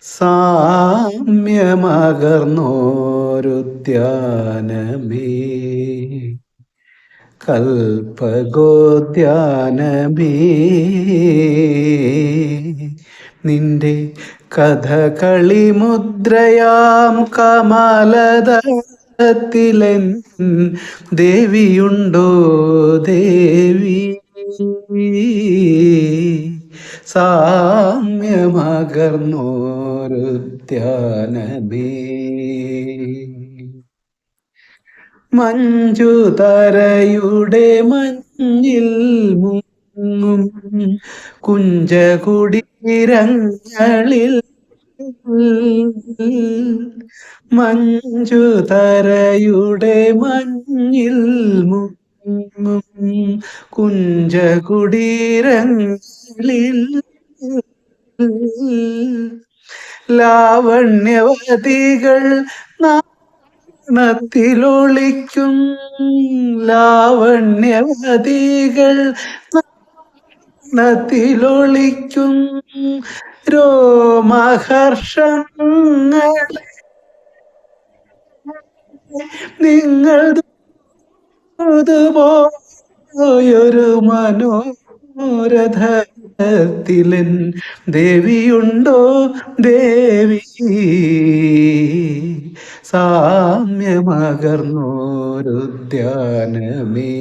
സാമ്യമകർന്നോരുദ്യാനമേ, കൽപഗോദ്യാനമേ, നിന്റെ കഥകളി മുദ്രയാം കമലദളത്തിലെൻ ദേവിയുണ്ടോ ദേവി? സാമ്യമകർന്നോരുദ്യാനമേ, മഞ്ജുതരയുടെ മഞ്ഞിൽ മുങ്ങും കുഞ്ചകുടീരങ്ങളിൽ, മഞ്ജുതരയുടെ മഞ്ഞിൽ മുങ്ങും കുഞ്ചകുടീരങ്ങളിൽ ലാവണ്യവതികൾ നാണത്തിലൊളിക്കും, ലാവണ്യവതികൾ നാണത്തിലൊളിക്കും രോമഹർഷങ്ങളെ നിങ്ങൾ പോയൊരു മനോരഥത്തിലൻ ദേവിയുണ്ടോ ദേവി? സാമ്യമകർന്നോരുദ്യാനമേ.